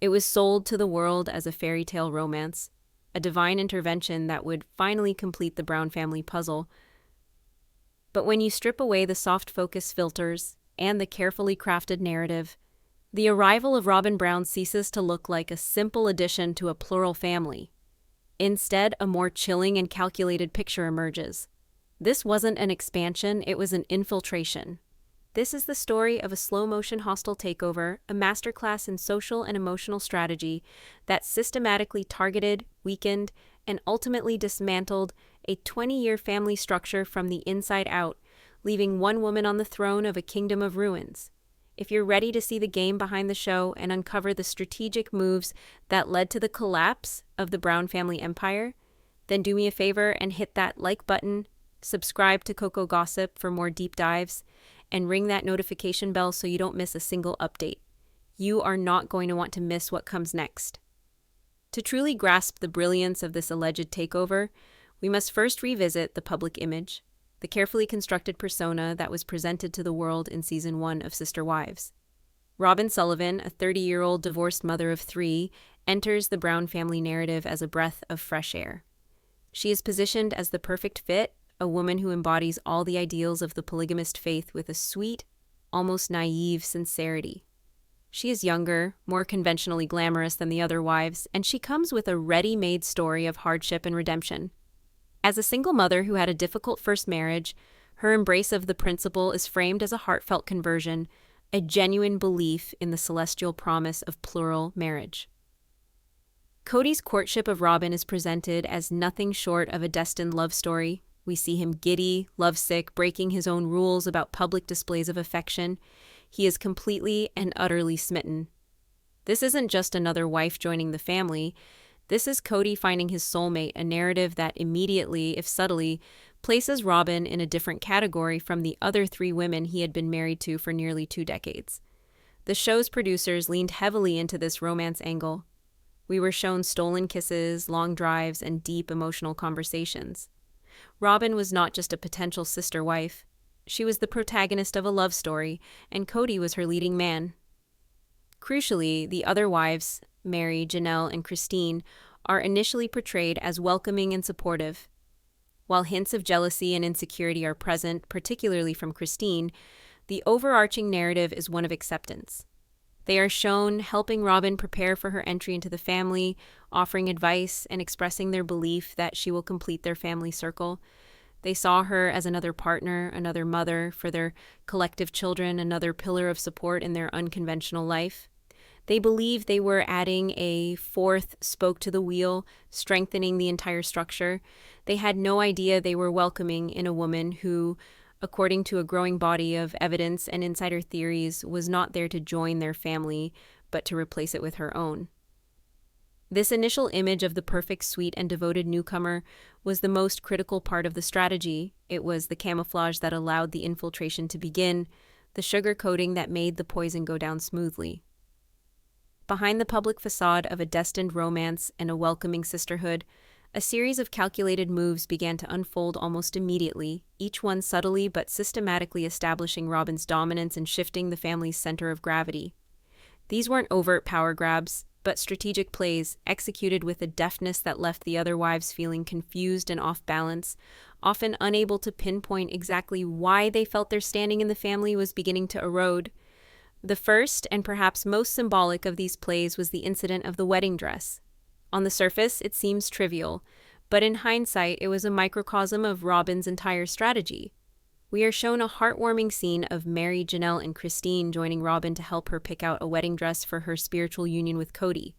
It was sold to the world as a fairy tale romance, a divine intervention that would finally complete the Brown family puzzle. But when you strip away the soft focus filters and the carefully crafted narrative, the arrival of Robyn Brown ceases to look like a simple addition to a plural family. Instead, a more chilling and calculated picture emerges. This wasn't an expansion, it was an infiltration. This is the story of a slow-motion hostile takeover, a masterclass in social and emotional strategy that systematically targeted, weakened, and ultimately dismantled a 20-year family structure from the inside out, leaving one woman on the throne of a kingdom of ruins. If you're ready to see the game behind the show and uncover the strategic moves that led to the collapse of the Brown family empire, then do me a favor and hit that like button, subscribe to Coco Gossip for more deep dives, and ring that notification bell so you don't miss a single update. You are not going to want to miss what comes next. To truly grasp the brilliance of this alleged takeover, we must first revisit the public image, the carefully constructed persona that was presented to the world in Season 1 of Sister Wives. Robyn Sullivan, a 30-year-old divorced mother of 3, enters the Brown family narrative as a breath of fresh air. She is positioned as the perfect fit, a woman who embodies all the ideals of the polygamist faith with a sweet, almost naive sincerity. She is younger, more conventionally glamorous than the other wives, and she comes with a ready-made story of hardship and redemption. As a single mother who had a difficult first marriage, her embrace of the principle is framed as a heartfelt conversion, a genuine belief in the celestial promise of plural marriage. Kody's courtship of Robyn is presented as nothing short of a destined love story. We see him giddy, lovesick, breaking his own rules about public displays of affection. He is completely and utterly smitten. This isn't just another wife joining the family. This is Kody finding his soulmate, a narrative that immediately, if subtly, places Robyn in a different category from the other 3 women he had been married to for nearly 2 decades. The show's producers leaned heavily into this romance angle. We were shown stolen kisses, long drives, and deep emotional conversations. Robyn was not just a potential sister wife. She was the protagonist of a love story, and Kody was her leading man. Crucially, the other wives, Meri, Janelle, and Christine, are initially portrayed as welcoming and supportive. While hints of jealousy and insecurity are present, particularly from Christine, the overarching narrative is one of acceptance. They are shown helping Robyn prepare for her entry into the family, offering advice and expressing their belief that she will complete their family circle. They saw her as another partner, another mother for their collective children, another pillar of support in their unconventional life. They believed they were adding a 4th spoke to the wheel, strengthening the entire structure. They had no idea they were welcoming in a woman who, according to a growing body of evidence and insider theories, was not there to join their family, but to replace it with her own. This initial image of the perfect, sweet, and devoted newcomer was the most critical part of the strategy. It was the camouflage that allowed the infiltration to begin, the sugar-coating that made the poison go down smoothly. Behind the public facade of a destined romance and a welcoming sisterhood, a series of calculated moves began to unfold almost immediately, each one subtly but systematically establishing Robyn's dominance and shifting the family's center of gravity. These weren't overt power grabs, but strategic plays executed with a deftness that left the other wives feeling confused and off balance, often unable to pinpoint exactly why they felt their standing in the family was beginning to erode. The first, and perhaps most symbolic of these plays, was the incident of the wedding dress. On the surface, it seems trivial, but in hindsight, it was a microcosm of Robyn's entire strategy. We are shown a heartwarming scene of Meri, Janelle, and Christine joining Robyn to help her pick out a wedding dress for her spiritual union with Kody.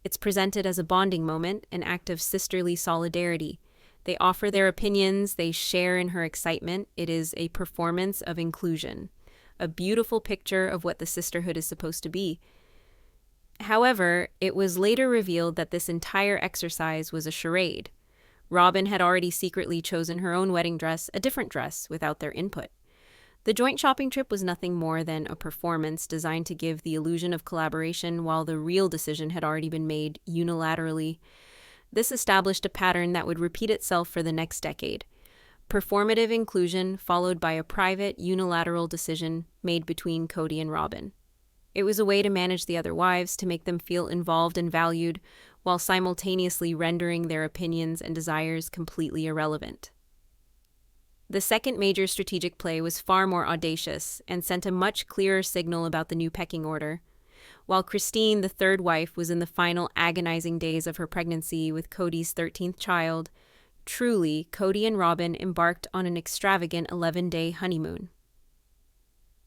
It's presented as a bonding moment, an act of sisterly solidarity. They offer their opinions, they share in her excitement. It is a performance of inclusion, a beautiful picture of what the sisterhood is supposed to be. However, it was later revealed that this entire exercise was a charade. Robyn had already secretly chosen her own wedding dress, a different dress, without their input. The joint shopping trip was nothing more than a performance designed to give the illusion of collaboration, while the real decision had already been made unilaterally. This established a pattern that would repeat itself for the next decade. Performative inclusion followed by a private, unilateral decision made between Kody and Robyn. It was a way to manage the other wives, to make them feel involved and valued, while simultaneously rendering their opinions and desires completely irrelevant. The second major strategic play was far more audacious and sent a much clearer signal about the new pecking order. While Christine, the third wife, was in the final agonizing days of her pregnancy with Kody's 13th child, truly, Kody and Robyn embarked on an extravagant 11-day honeymoon.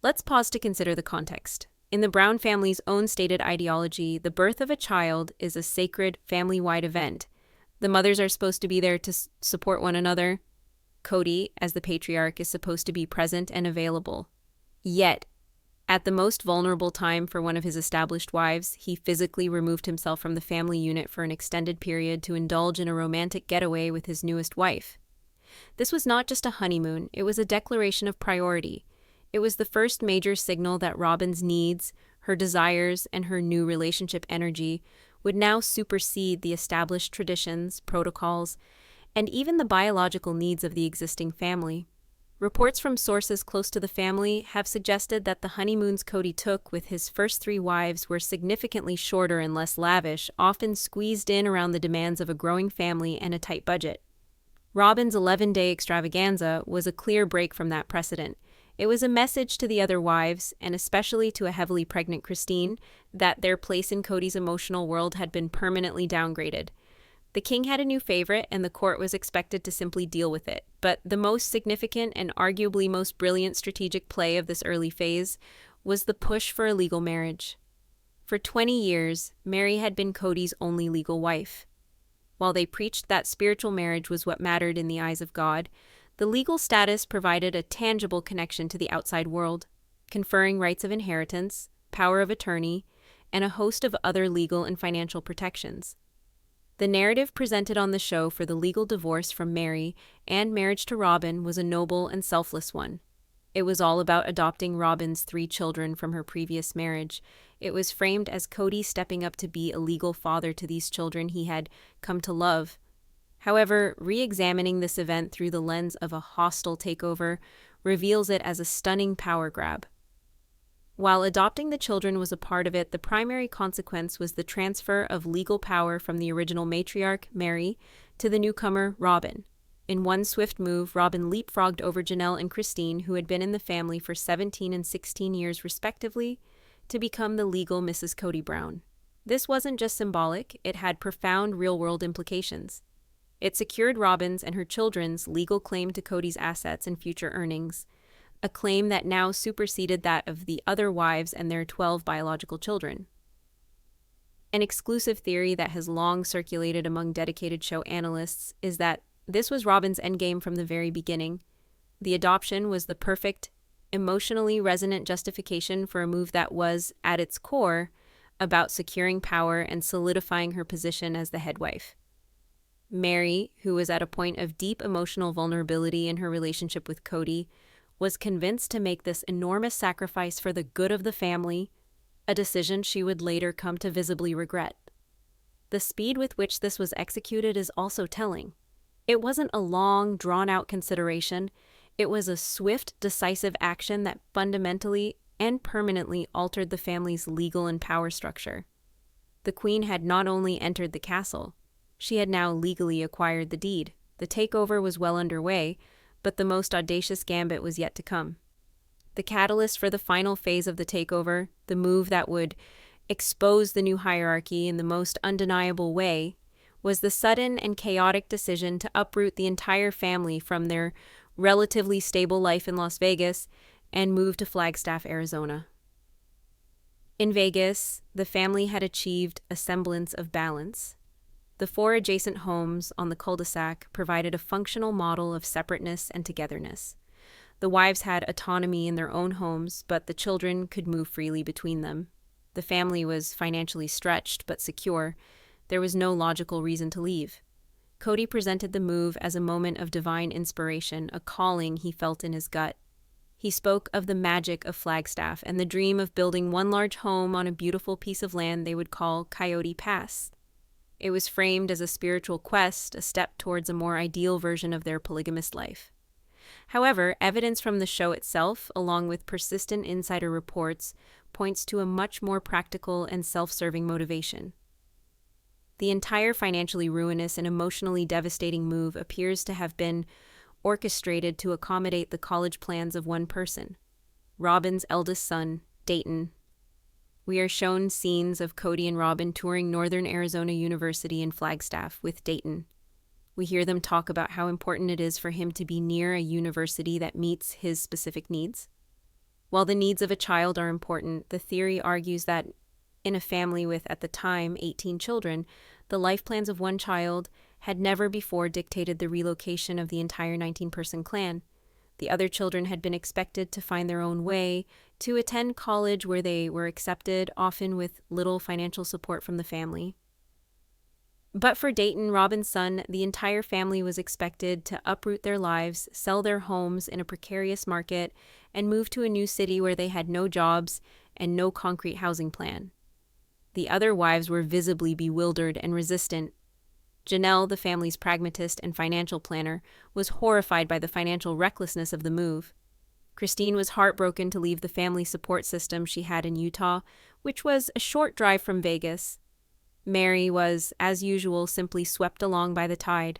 Let's pause to consider the context. In the Brown family's own stated ideology, the birth of a child is a sacred, family-wide event. The mothers are supposed to be there to support one another. Kody, as the patriarch, is supposed to be present and available. Yet, at the most vulnerable time for one of his established wives, he physically removed himself from the family unit for an extended period to indulge in a romantic getaway with his newest wife. This was not just a honeymoon, it was a declaration of priority. It was the first major signal that Robyn's needs, her desires, and her new relationship energy would now supersede the established traditions, protocols, and even the biological needs of the existing family. Reports from sources close to the family have suggested that the honeymoons Kody took with his first 3 wives were significantly shorter and less lavish, often squeezed in around the demands of a growing family and a tight budget. Robyn's 11-day extravaganza was a clear break from that precedent. It was a message to the other wives, and especially to a heavily pregnant Christine, that their place in Kody's emotional world had been permanently downgraded. The king had a new favorite, and the court was expected to simply deal with it. But the most significant and arguably most brilliant strategic play of this early phase was the push for a legal marriage. For 20 years, Meri had been Kody's only legal wife. While they preached that spiritual marriage was what mattered in the eyes of God, the legal status provided a tangible connection to the outside world, conferring rights of inheritance, power of attorney, and a host of other legal and financial protections. The narrative presented on the show for the legal divorce from Meri and marriage to Robyn was a noble and selfless one. It was all about adopting Robyn's 3 children from her previous marriage. It was framed as Kody stepping up to be a legal father to these children he had come to love. However, re-examining this event through the lens of a hostile takeover reveals it as a stunning power grab. While adopting the children was a part of it, the primary consequence was the transfer of legal power from the original matriarch, Meri, to the newcomer, Robyn. In one swift move, Robyn leapfrogged over Janelle and Christine, who had been in the family for 17 and 16 years respectively, to become the legal Mrs. Kody Brown. This wasn't just symbolic, it had profound real-world implications. It secured Robyn's and her children's legal claim to Kody's assets and future earnings, a claim that now superseded that of the other wives and their 12 biological children. An exclusive theory that has long circulated among dedicated show analysts is that this was Robyn's endgame from the very beginning. The adoption was the perfect, emotionally resonant justification for a move that was, at its core, about securing power and solidifying her position as the head wife. Meri, who was at a point of deep emotional vulnerability in her relationship with Kody, was convinced to make this enormous sacrifice for the good of the family, a decision she would later come to visibly regret. The speed with which this was executed is also telling. It wasn't a long, drawn-out consideration. It was a swift, decisive action that fundamentally and permanently altered the family's legal and power structure. The queen had not only entered the castle, she had now legally acquired the deed. The takeover was well underway, but the most audacious gambit was yet to come. The catalyst for the final phase of the takeover, the move that would expose the new hierarchy in the most undeniable way, was the sudden and chaotic decision to uproot the entire family from their relatively stable life in Las Vegas and move to Flagstaff, Arizona. In Vegas, the family had achieved a semblance of balance. The 4 adjacent homes on the cul-de-sac provided a functional model of separateness and togetherness. The wives had autonomy in their own homes, but the children could move freely between them. The family was financially stretched but secure. There was no logical reason to leave. Kody presented the move as a moment of divine inspiration, a calling he felt in his gut. He spoke of the magic of Flagstaff and the dream of building one large home on a beautiful piece of land they would call Coyote Pass. It was framed as a spiritual quest, a step towards a more ideal version of their polygamous life. However, evidence from the show itself, along with persistent insider reports, points to a much more practical and self-serving motivation. The entire financially ruinous and emotionally devastating move appears to have been orchestrated to accommodate the college plans of one person, Robyn's eldest son, Dayton. We are shown scenes of Kody and Robyn touring Northern Arizona University in Flagstaff with Dayton. We hear them talk about how important it is for him to be near a university that meets his specific needs. While the needs of a child are important, the theory argues that in a family with, at the time, 18 children, the life plans of one child had never before dictated the relocation of the entire 19-person clan. The other children had been expected to find their own way, to attend college where they were accepted, often with little financial support from the family. But for Dayton, Robyn's son, the entire family was expected to uproot their lives, sell their homes in a precarious market, and move to a new city where they had no jobs and no concrete housing plan. The other wives were visibly bewildered and resistant. Janelle, the family's pragmatist and financial planner, was horrified by the financial recklessness of the move. Christine was heartbroken to leave the family support system she had in Utah, which was a short drive from Vegas. Meri was, as usual, simply swept along by the tide.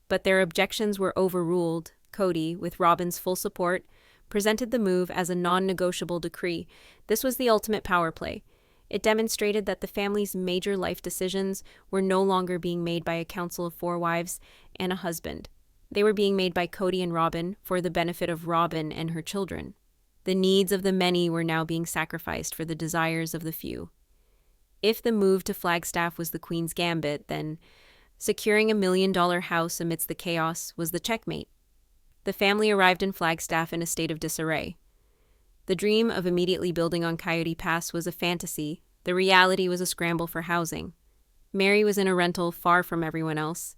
But their objections were overruled. Kody, with Robyn's full support, presented the move as a non-negotiable decree. This was the ultimate power play. It demonstrated that the family's major life decisions were no longer being made by a council of 4 wives and a husband. They were being made by Kody and Robyn for the benefit of Robyn and her children. The needs of the many were now being sacrificed for the desires of the few. If the move to Flagstaff was the Queen's gambit, then securing $1 million house amidst the chaos was the checkmate. The family arrived in Flagstaff in a state of disarray. The dream of immediately building on Coyote Pass was a fantasy. The reality was a scramble for housing. Meri was in a rental far from everyone else.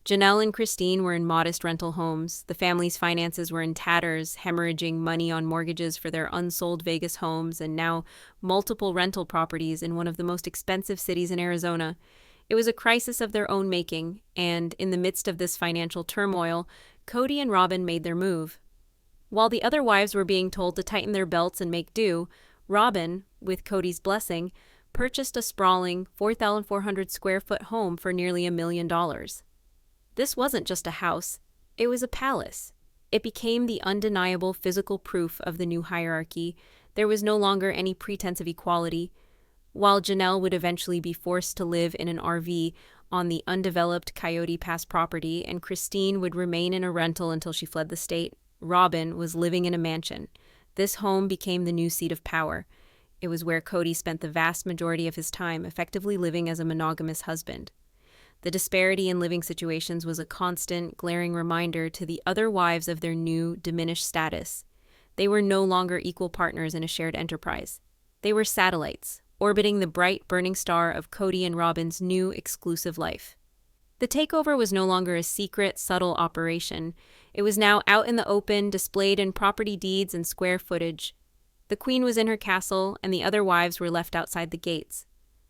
Janelle and Christine were in modest rental homes. The family's finances were in tatters, hemorrhaging money on mortgages for their unsold Vegas homes and now multiple rental properties in one of the most expensive cities in Arizona. It was a crisis of their own making, and in the midst of this financial turmoil, Kody and Robyn made their move. While the other wives were being told to tighten their belts and make do, Robyn, with Kody's blessing, purchased a sprawling 4,400 square foot home for nearly $1 million. This wasn't just a house, it was a palace. It became the undeniable physical proof of the new hierarchy. There was no longer any pretense of equality. While Janelle would eventually be forced to live in an RV on the undeveloped Coyote Pass property, and Christine would remain in a rental until she fled the state, Robyn was living in a mansion. This home became the new seat of power. It was where Kody spent the vast majority of his time, effectively living as a monogamous husband. The disparity in living situations was a constant, glaring reminder to the other wives of their new, diminished status. They were no longer equal partners in a shared enterprise. They were satellites, orbiting the bright, burning star of Kody and Robyn's new, exclusive life. The takeover was no longer a secret, subtle operation. It was now out in the open, displayed in property deeds and square footage. The Queen was in her castle, and the other wives were left outside the gates.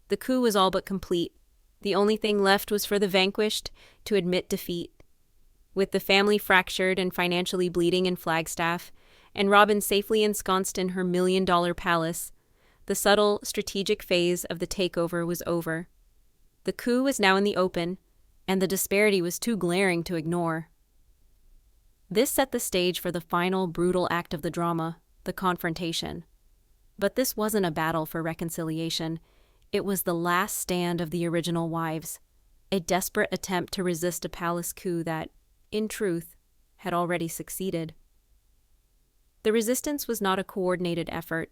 The coup was all but complete. The only thing left was for the vanquished to admit defeat. With the family fractured and financially bleeding in Flagstaff, and Robyn safely ensconced in her $1 million palace, the subtle, strategic phase of the takeover was over. The coup was now in the open, and the disparity was too glaring to ignore. This set the stage for the final, brutal act of the drama, the confrontation. But this wasn't a battle for reconciliation. It was the last stand of the original wives, a desperate attempt to resist a palace coup that, in truth, had already succeeded. The resistance was not a coordinated effort,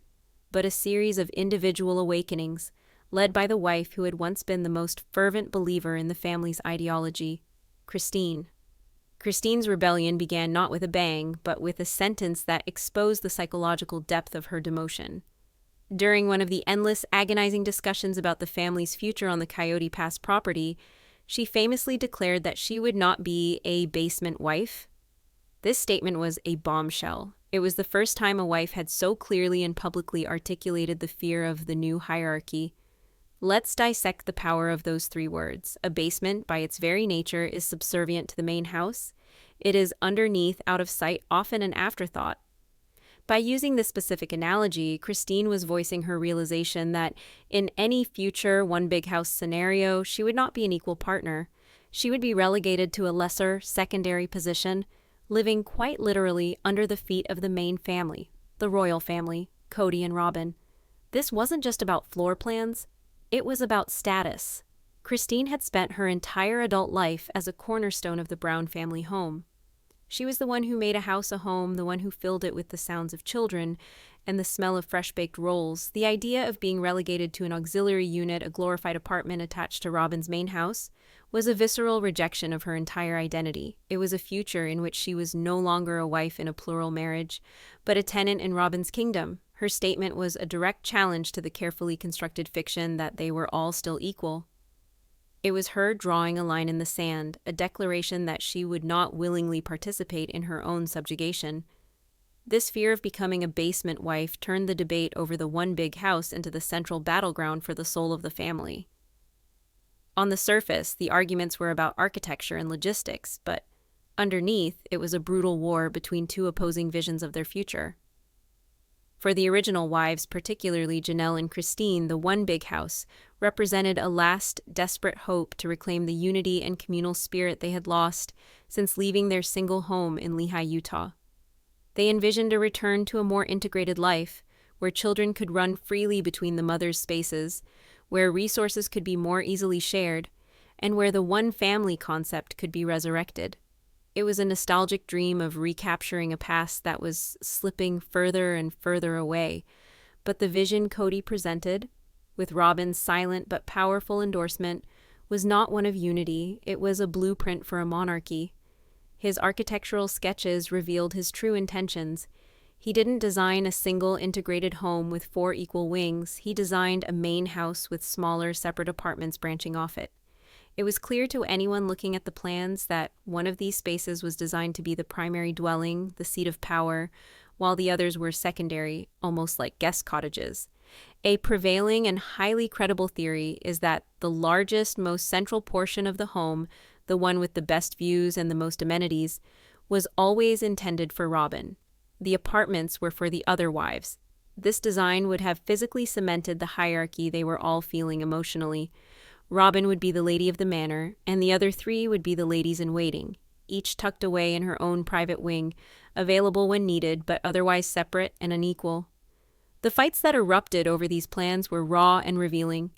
but a series of individual awakenings, led by the wife who had once been the most fervent believer in the family's ideology, Christine. Christine's rebellion began not with a bang, but with a sentence that exposed the psychological depth of her demotion. During one of the endless, agonizing discussions about the family's future on the Coyote Pass property, she famously declared that she would not be a basement wife. This statement was a bombshell. It was the first time a wife had so clearly and publicly articulated the fear of the new hierarchy. Let's dissect the power of those 3 words. A basement, by its very nature, is subservient to the main house. It is underneath, out of sight, often an afterthought. By using this specific analogy, Christine was voicing her realization that in any future one big house scenario, she would not be an equal partner. She would be relegated to a lesser, secondary position, living quite literally under the feet of the main family, the royal family, Kody and Robyn. This wasn't just about floor plans, it was about status. Christine had spent her entire adult life as a cornerstone of the Brown family home. She was the one who made a house a home, the one who filled it with the sounds of children and the smell of fresh-baked rolls. The idea of being relegated to an auxiliary unit, a glorified apartment attached to Robyn's main house, was a visceral rejection of her entire identity. It was a future in which she was no longer a wife in a plural marriage, but a tenant in Robyn's kingdom. Her statement was a direct challenge to the carefully constructed fiction that they were all still equal. It was her drawing a line in the sand, a declaration that she would not willingly participate in her own subjugation. This fear of becoming a basement wife turned the debate over the one big house into the central battleground for the soul of the family. On the surface, the arguments were about architecture and logistics, but underneath, it was a brutal war between two opposing visions of their future. For the original wives, particularly Janelle and Christine, the one big house represented a last, desperate hope to reclaim the unity and communal spirit they had lost since leaving their single home in Lehi, Utah. They envisioned a return to a more integrated life, where children could run freely between the mother's spaces, where resources could be more easily shared, and where the one family concept could be resurrected. It was a nostalgic dream of recapturing a past that was slipping further and further away. But the vision Kody presented, with Robyn's silent but powerful endorsement, was not one of unity. It was a blueprint for a monarchy. His architectural sketches revealed his true intentions. He didn't design a single integrated home with 4 equal wings. He designed a main house with smaller, separate apartments branching off it. It was clear to anyone looking at the plans that one of these spaces was designed to be the primary dwelling, the seat of power, while the others were secondary, almost like guest cottages. A prevailing and highly credible theory is that the largest, most central portion of the home, the one with the best views and the most amenities, was always intended for Robyn. The apartments were for the other wives. This design would have physically cemented the hierarchy they were all feeling emotionally. Robyn would be the lady of the manor, and the other 3 would be the ladies-in-waiting, each tucked away in her own private wing, available when needed, but otherwise separate and unequal. The fights that erupted over these plans were raw and revealing.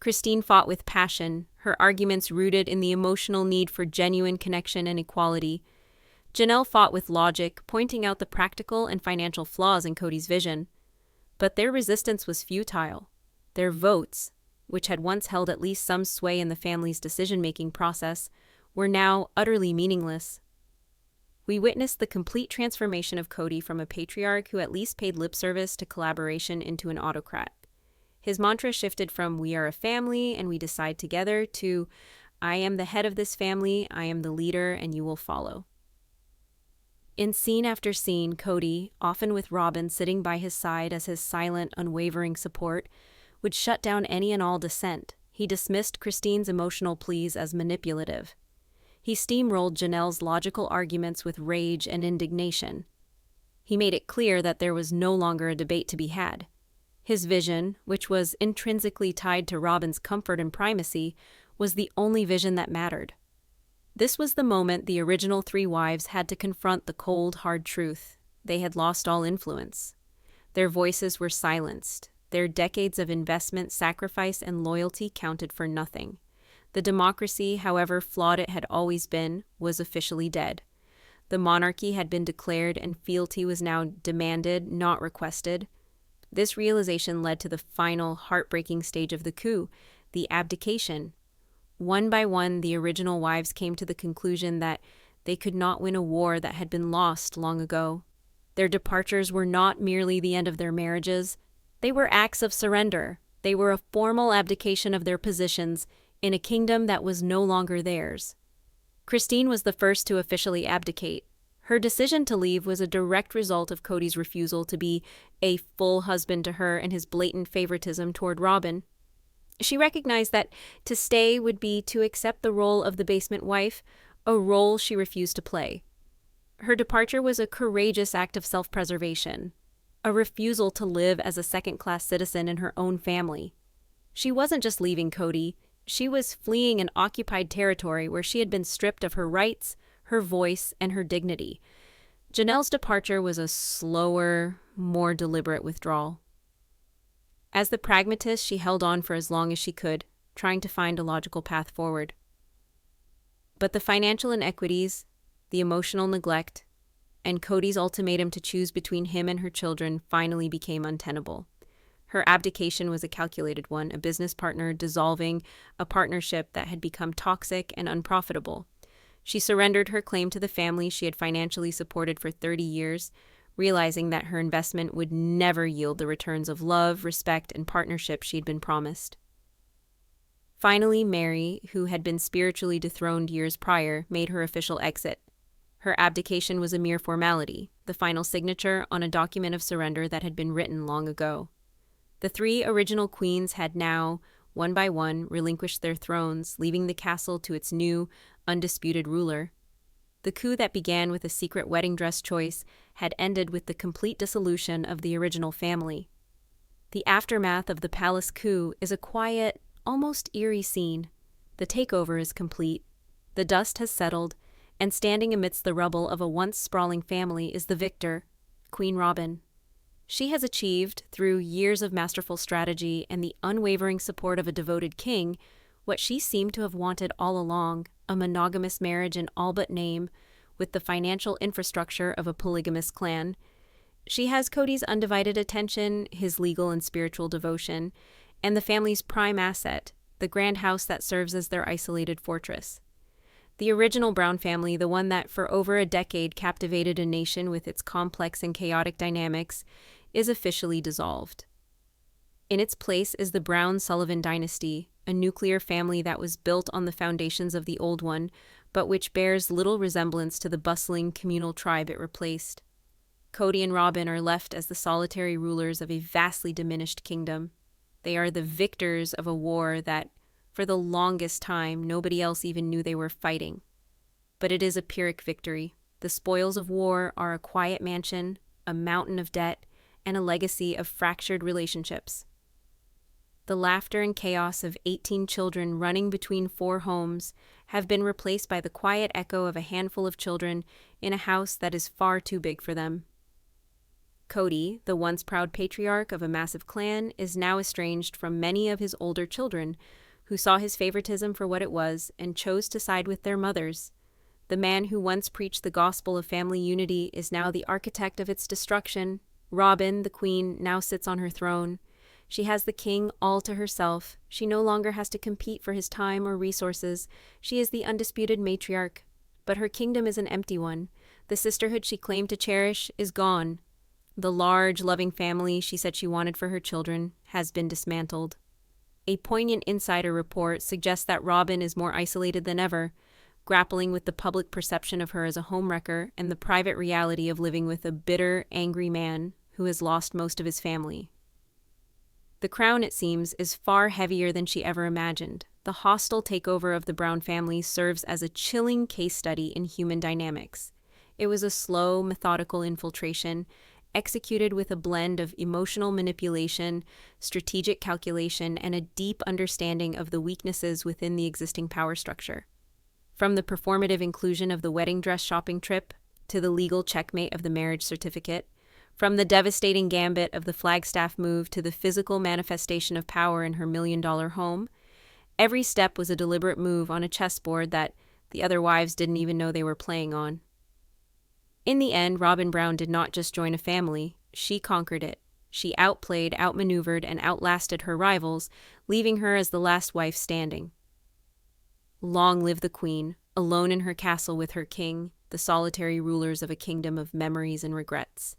Christine fought with passion, her arguments rooted in the emotional need for genuine connection and equality. Janelle fought with logic, pointing out the practical and financial flaws in Kody's vision. But their resistance was futile. Their votes, which had once held at least some sway in the family's decision-making process, were now utterly meaningless. We witnessed the complete transformation of Kody from a patriarch who at least paid lip service to collaboration into an autocrat. His mantra shifted from "we are a family and we decide together" to "I am the head of this family, I am the leader, and you will follow." In scene after scene, Kody, often with Robyn sitting by his side as his silent, unwavering support, would shut down any and all dissent. He dismissed Christine's emotional pleas as manipulative. He steamrolled Janelle's logical arguments with rage and indignation. He made it clear that there was no longer a debate to be had. His vision, which was intrinsically tied to Robyn's comfort and primacy, was the only vision that mattered. This was the moment the original 3 wives had to confront the cold, hard truth. They had lost all influence. Their voices were silenced. Their decades of investment, sacrifice, and loyalty counted for nothing. The democracy, however flawed it had always been, was officially dead. The monarchy had been declared and fealty was now demanded, not requested. This realization led to the final, heartbreaking stage of the coup, the abdication. One by one, the original wives came to the conclusion that they could not win a war that had been lost long ago. Their departures were not merely the end of their marriages. They were acts of surrender. They were a formal abdication of their positions in a kingdom that was no longer theirs. Christine was the first to officially abdicate. Her decision to leave was a direct result of Kody's refusal to be a full husband to her and his blatant favoritism toward Robyn. She recognized that to stay would be to accept the role of the basement wife, a role she refused to play. Her departure was a courageous act of self-preservation. a refusal to live as a second-class citizen in her own family. She wasn't just leaving Kody, she was fleeing an occupied territory where she had been stripped of her rights, her voice, and her dignity. Janelle's departure was a slower, more deliberate withdrawal. As the pragmatist, she held on for as long as she could, trying to find a logical path forward. But the financial inequities, the emotional neglect, and Kody's ultimatum to choose between him and her children finally became untenable. Her abdication was a calculated one, a business partner dissolving a partnership that had become toxic and unprofitable. She surrendered her claim to the family she had financially supported for 30 years, realizing that her investment would never yield the returns of love, respect, and partnership she'd been promised. Finally, Meri, who had been spiritually dethroned years prior, made her official exit. Her abdication was a mere formality, the final signature on a document of surrender that had been written long ago. The three original queens had now, one by one, relinquished their thrones, leaving the castle to its new, undisputed ruler. The coup that began with a secret wedding dress choice had ended with the complete dissolution of the original family. The aftermath of the palace coup is a quiet, almost eerie scene. The takeover is complete, the dust has settled, and standing amidst the rubble of a once sprawling family is the victor, Queen Robyn. She has achieved, through years of masterful strategy and the unwavering support of a devoted king, what she seemed to have wanted all along, a monogamous marriage in all but name, with the financial infrastructure of a polygamous clan. She has Kody's undivided attention, his legal and spiritual devotion, and the family's prime asset, the grand house that serves as their isolated fortress. The original Brown family, the one that for over a decade captivated a nation with its complex and chaotic dynamics, is officially dissolved. In its place is the Brown-Sullivan dynasty, a nuclear family that was built on the foundations of the old one, but which bears little resemblance to the bustling communal tribe it replaced. Kody and Robyn are left as the solitary rulers of a vastly diminished kingdom. They are the victors of a war that, for the longest time, nobody else even knew they were fighting. But it is a Pyrrhic victory. The spoils of war are a quiet mansion, a mountain of debt, and a legacy of fractured relationships. The laughter and chaos of 18 children running between 4 homes have been replaced by the quiet echo of a handful of children in a house that is far too big for them. Kody, the once proud patriarch of a massive clan, is now estranged from many of his older children, who saw his favoritism for what it was and chose to side with their mothers. The man who once preached the gospel of family unity is now the architect of its destruction. Robyn, the queen, now sits on her throne. She has the king all to herself. She no longer has to compete for his time or resources. She is the undisputed matriarch. But her kingdom is an empty one. The sisterhood she claimed to cherish is gone. The large, loving family she said she wanted for her children has been dismantled. A poignant insider report suggests that Robyn is more isolated than ever, grappling with the public perception of her as a homewrecker and the private reality of living with a bitter, angry man who has lost most of his family. The crown, it seems, is far heavier than she ever imagined. The hostile takeover of the Brown family serves as a chilling case study in human dynamics. It was a slow, methodical infiltration, executed with a blend of emotional manipulation, strategic calculation, and a deep understanding of the weaknesses within the existing power structure. From the performative inclusion of the wedding dress shopping trip to the legal checkmate of the marriage certificate, from the devastating gambit of the Flagstaff move to the physical manifestation of power in her million-dollar home, every step was a deliberate move on a chessboard that the other wives didn't even know they were playing on. In the end, Robyn Brown did not just join a family, she conquered it. She outplayed, outmaneuvered, and outlasted her rivals, leaving her as the last wife standing. Long live the queen, alone in her castle with her king, the solitary rulers of a kingdom of memories and regrets.